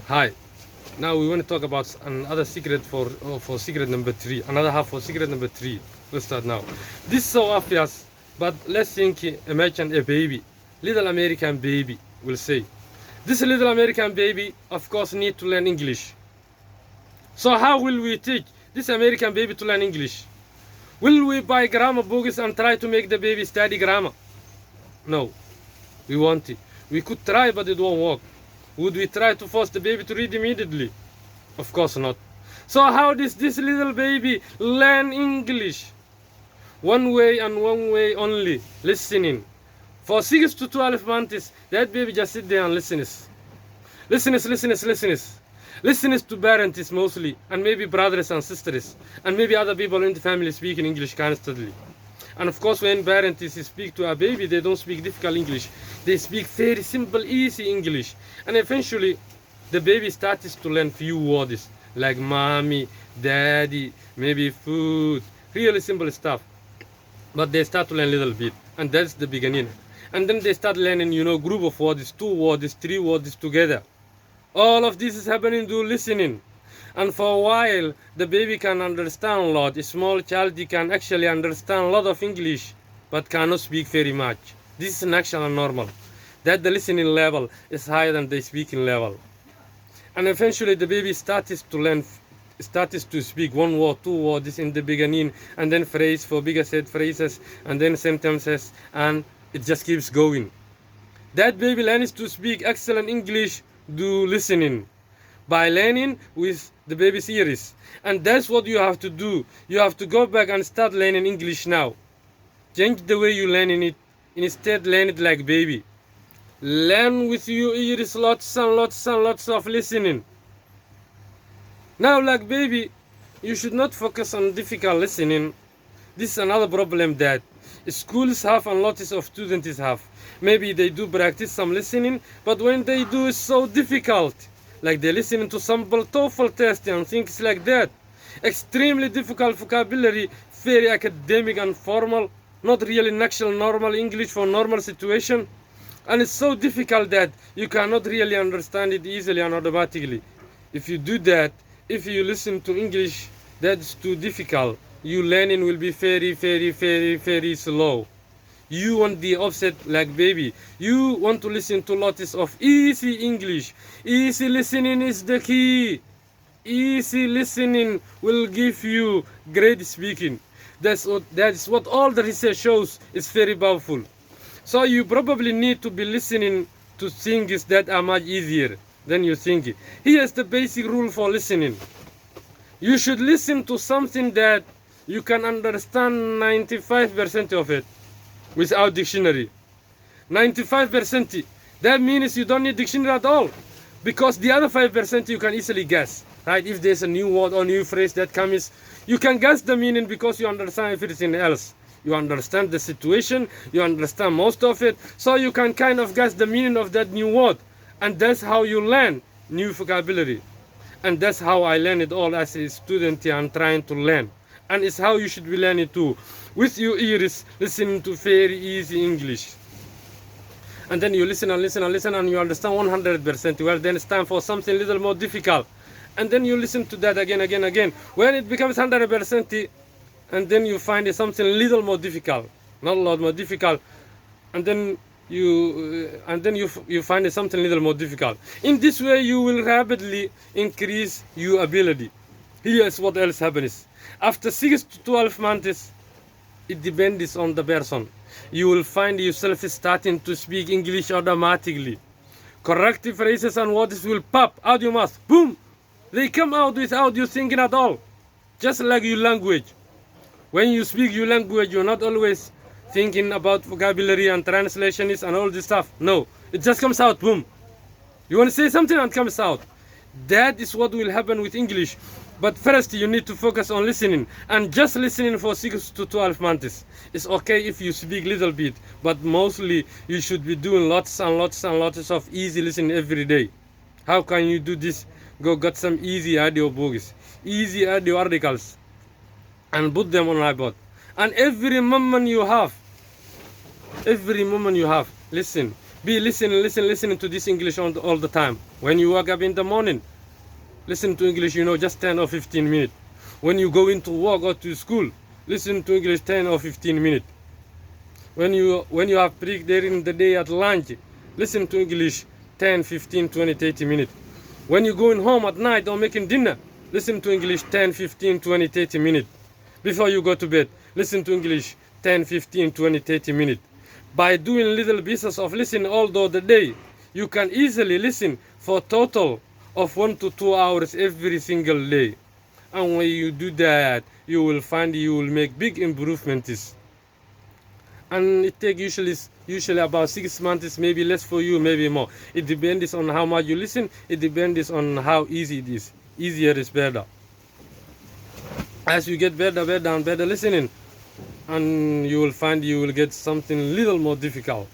Hi. Now we want to talk about another secret for secret number 3. Another half for secret number 3. Let's start now. This is so obvious, but let's think. Imagine a baby, little American baby. Will say, this little American baby, of course, need to learn English. So how will we teach this American baby to learn English? Will we buy grammar books and try to make the baby study grammar? No, we want it. We could try, but it won't work. Would we try to force the baby to read immediately? Of course not. So how does this little baby learn English? One way and one way only, listening. For 6 to 12 months, that baby just sit there and listens. Listens to parents mostly, and maybe brothers and sisters, and maybe other people in the family speaking English constantly. And of course, when parents speak to a baby, they don't speak difficult English. They speak very simple, easy English. And eventually, the baby starts to learn few words, like mommy, daddy, maybe food, really simple stuff. But they start to learn a little bit, and that's the beginning. And then they start learning, group of words, 2 words, 3 words together. All of this is happening through listening. And for a while, the baby can understand a lot. A small child can actually understand a lot of English, but cannot speak very much. This is natural and normal. That the listening level is higher than the speaking level. And eventually, the baby starts to speak 1 word, 2 words in the beginning, and then phrase for bigger set phrases, and then sentences, and it just keeps going. That baby learns to speak excellent English through listening, by learning with the baby's ears. And that's what you have to do. You have to go back and start learning English now. Change the way you learn it. Instead, learn it like baby. Learn with your ears, lots and lots and lots of listening. Now, like baby, you should not focus on difficult listening. This is another problem that schools have and lots of students have. Maybe they do practice some listening, but when they do, it's so difficult. Like they listen to some TOEFL test and things like that. Extremely difficult vocabulary, very academic and formal, not really natural normal English for normal situation. And it's so difficult that you cannot really understand it easily and automatically. If you do that, if you listen to English that's too difficult, your learning will be very, very, very, very slow. You want the opposite like baby. You want to listen to lots of easy English. Easy listening is the key. Easy listening will give you great speaking. That is what all the research shows is very powerful. So you probably need to be listening to things that are much easier than you think. Here's the basic rule for listening. You should listen to something that you can understand 95% of it without dictionary. 95%. That means you don't need dictionary at all, because the other 5% you can easily guess, right? If there's a new word or new phrase that comes, you can guess the meaning because you understand everything else. You understand the situation, you understand most of it, so you can kind of guess the meaning of that new word. And that's how you learn new vocabulary. And that's how I learned it all as a student here and trying to learn. And it's how you should be learning too. With your ears, listening to very easy English. And then you listen and listen and listen and you understand 100%. Well, then it's time for something a little more difficult. And then you listen to that again. When it becomes 100%, and then you find something a little more difficult. Not a lot more difficult. And then you find something a little more difficult. In this way, you will rapidly increase your ability. Here's what else happens. After 6 to 12 months, it depends on the person. You will find yourself starting to speak English automatically. Corrective phrases and words will pop out your mouth. Boom! They come out without you thinking at all. Just like your language. When you speak your language, you're not always thinking about vocabulary and translations and all this stuff. No, it just comes out. Boom! You want to say something and it comes out. That is what will happen with English. But first, you need to focus on listening. And just listening for 6 to 12 months. It's okay if you speak a little bit. But mostly, you should be doing lots and lots and lots of easy listening every day. How can you do this? Go get some easy audio books. Easy audio articles. And put them on iPod. And every moment you have, listen. Be listening to this English all the time. When you wake up in the morning, listen to English, just 10 or 15 minutes. When you go into work or to school, listen to English 10 or 15 minutes. When you have break during the day at lunch, listen to English 10, 15, 20, 30 minutes. When you're going home at night or making dinner, listen to English 10, 15, 20, 30 minutes. Before you go to bed, listen to English 10, 15, 20, 30 minutes. By doing little pieces of listening all through the day, you can easily listen for a total of 1 to 2 hours every single day. And when you do that, you will find you will make big improvements. And it takes usually about 6 months, maybe less for you, maybe more. It depends on how much you listen. It depends on how easy it is. Easier is better. As you get better and better listening, and you will find you will get something little more difficult.